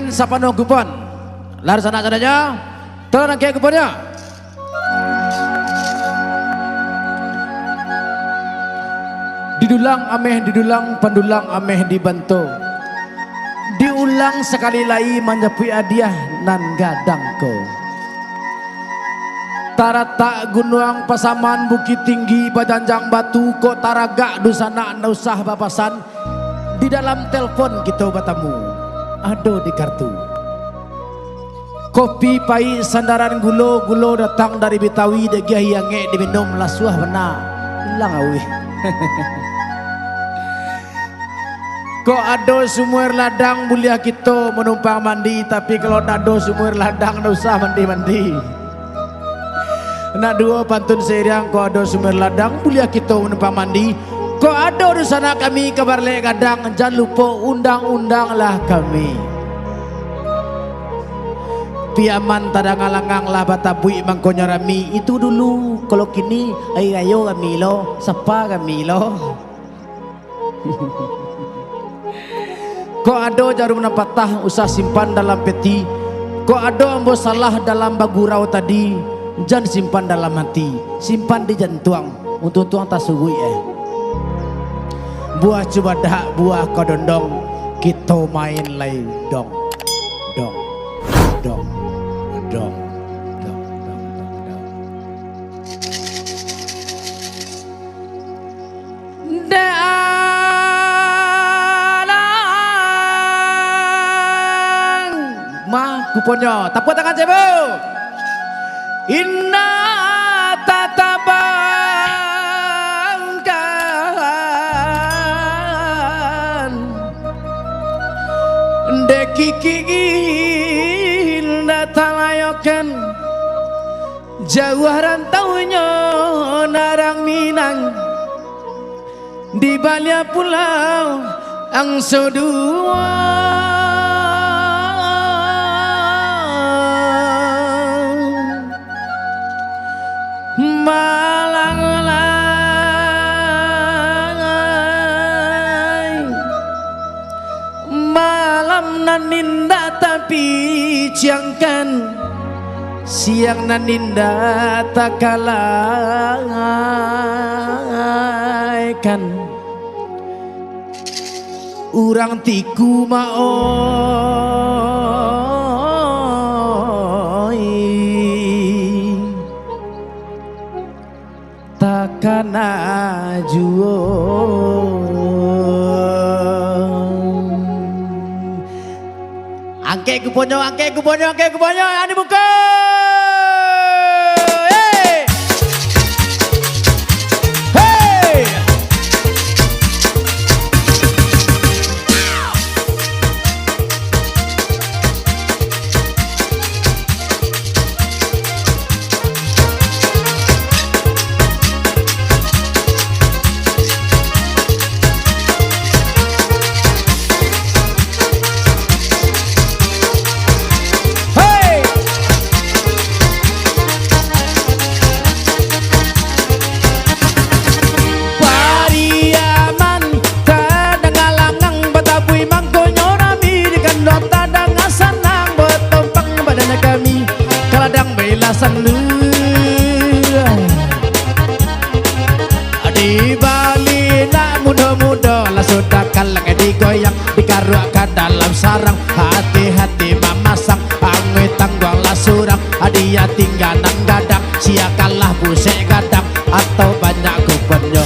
pemain Sapano Kupon. Lari sana adanya. Tolong kayak kuponnya. Didulang ameh didulang, pendulang ameh dibantu. Diulang sekali lagi menyepi hadiah nan gadangko. Tarata gunung pasaman bukit tinggi pajanjang batu kok taraga dusana nausah bapasan. Di dalam telepon kita bertemu, aduh di kartu. Kopi pahit sandaran gulo datang dari Betawi degi hiange diminum lasuah benar. Hilang awih. Kok ado sumur ladang mulia kita menumpang mandi, tapi kalau ado sumur ladang ndak usah mandi-mandi. Nak dua pantun seriang kok ado sumur ladang mulia kita menumpang mandi. Kok ado di sana kami kabar lek kadang, jangan lupa undang-undanglah kami. Piaman tada ngalangang lah batabui mangkonya rami itu dulu, kalau kini ayo kami lo, sapa kami lo. Kok ada jarum patah usah simpan dalam peti. Kok ada ambo salah dalam bagurau tadi, jangan simpan dalam hati, simpan di jantuang untuk tuang tak sugui buah coba dah buah kodondong kita main lay dong dong dong dong dong dong mah kuponnya tepuk tangan cebu. Inna tatabangkan dekikil datalayokan jauh rantaunya narang Minang di balik pulau Angso Dua. Malam naninda tapi ciangkan, siang naninda tak kalaikan. Urang tiku maoi takkan ajuo. Angke kuponyo, ani buka. Hey! Hey! Di Bali nak muda-muda lah sudah kalang digoyang dikaruakan dalam sarang, hati-hati mamasang angwe tangguang lah surang dia tinggal nang gadang sia kalah busek gadang atau banyak kuponyo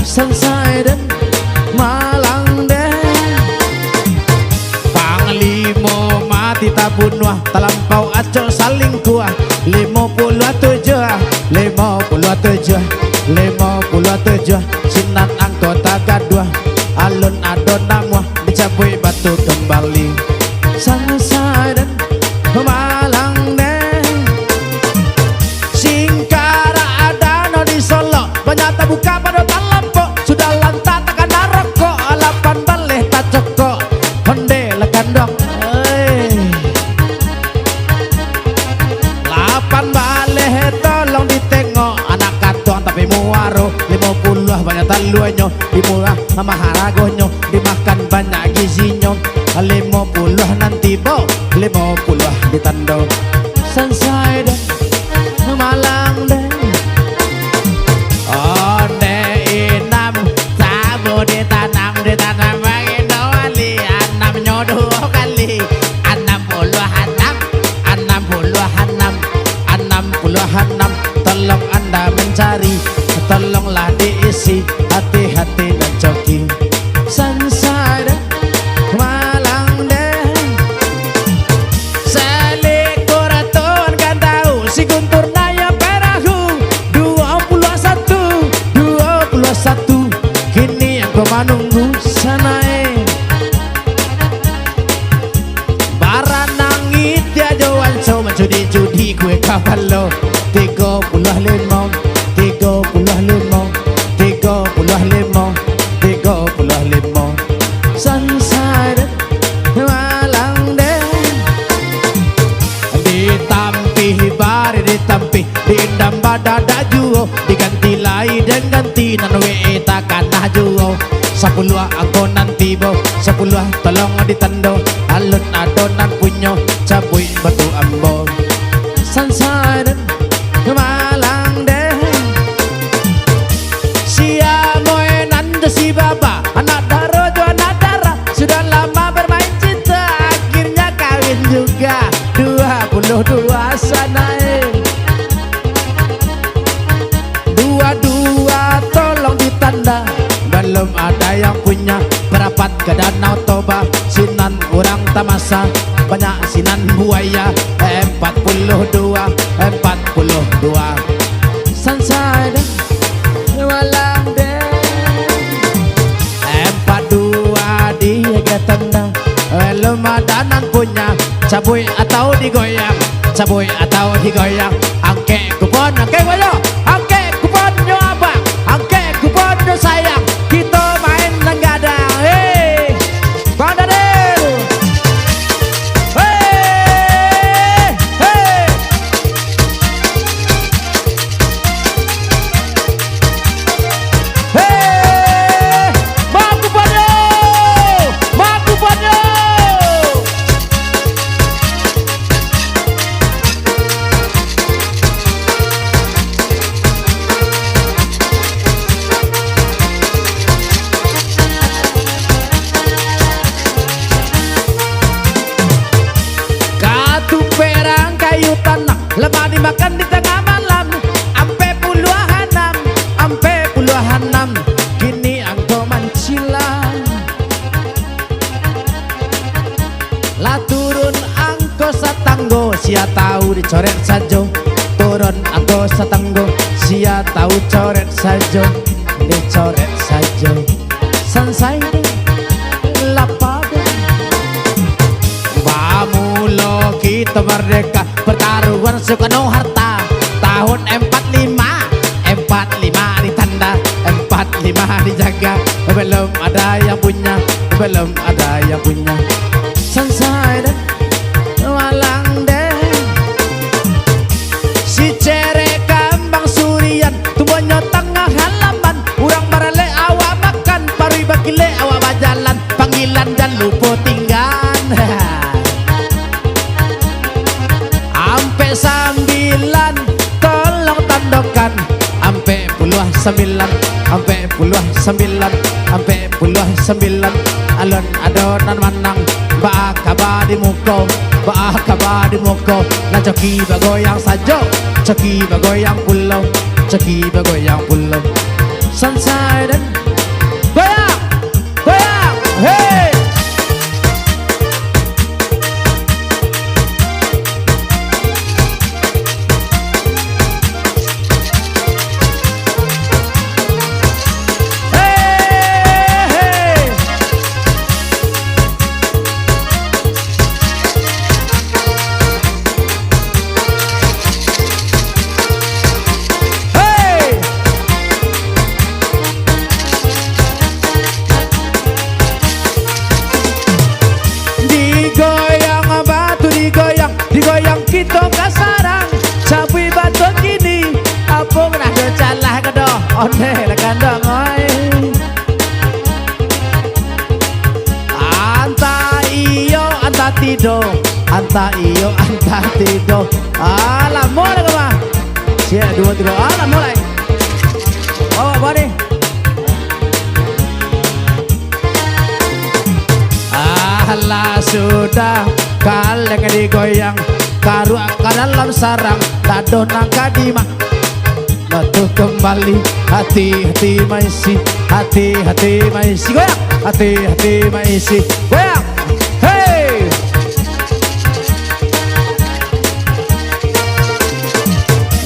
selesai dan malang deh panglimo mati tabun wah terlampau aco saling kuah 57 sinan anggota gadua alun adon namuah dicabui batu kembali selesai dan malang deh singkara ada no di Solo banyak buka pada talampo sudah lantak tekan rokok alapan baleh tak cokok honde lekan dong lapan baleh tolong ditengok anak kantong tapi muaro 50 puluh banyak taluannya, dimurah maharagonyo, dimakan banyak gizinya. 50 nanti bo, 50 ditando. Sansai deh, Malang deh. Oh deh enam, sabo ditanam bagi wali. Enamnya 2 kali, 66. Tolong anda mencari, tolonglah diisi hati-hati dan joki. Sansai deh, Malang deh. Selikur atun kan tahu si Guntur Naya perahu 21 kini aku menunggu sanae baranangit dia jauhan so mencudi-judi gue kapal lo 35 Sansai deh, Malang deh. Ditampi bari ditampi diindam badada juo diganti lai dan ganti nanwe takkan juo 10 aku nanti bo 10 tolong ditando alun adonan punyo cabui batu ambo. Sansai deh, Malang deh. Siamoy nanda si baba anak daro jo anak dara sudah lama bermain cinta akhirnya kawin juga 22 sanae 22 tolong ditanda belum ada yang punya berapat ke Danau Toba sinan orang tamasa banyak sinan buaya 42 Sansai deh, Malang deh. 42 dia tanda belum ada nan punya cabui atau digoyang angke kupon angke goyo angke kuponnya apa angke kuponnya sayang kita main nenggadang hei Bang Daniel hei Bang kuponnya lemah dimakan di tengah malam ampe puluhan enam kini angko mancilan lah turun angko satanggo sia tahu dicoret sajo turun angko satanggo sia tahu coret sajo dicoret sajo. Sansai lapade bamulo kita merdeka pertaruhan Soekarno Hatta tahun 45 ditanda 45 dijaga belum ada yang punya Sansai deh, Malang deh. Si cere kambang surian tubuhnya tengah halaman urang marale awak makan parui bakile awak bajalan panggilan dan lupa tinggal ampe 9 tolong tandokan ampe puluh 9 alon adonan manang baaka di muko na coki bagoyang sajo coki bagoyang pulau Sansai dan goyang hey. anta iyo anta tido. Alah mulai kemah. Siap 2 3. Alah mulai. Oh body. Alah sudah kaleng digoyang karu ke dalam sarang tado nangka dima batu kembali hati-hati maisi hati-hati maisi goyang hati-hati maisi goyang hey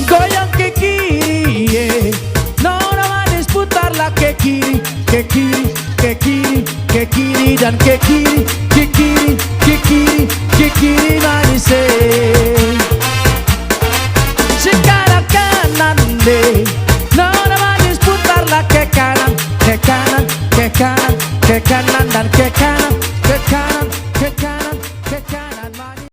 goyang ke kiri yeah. No manis putarlah ke kiri ke kiri ke kiri ke kiri dan ke kiri ke kiri ke kiri ke kiri manis sekarang kanan deh no manis putarlah ke kanan ke kanan ke kanan ke kanan dan ke kanan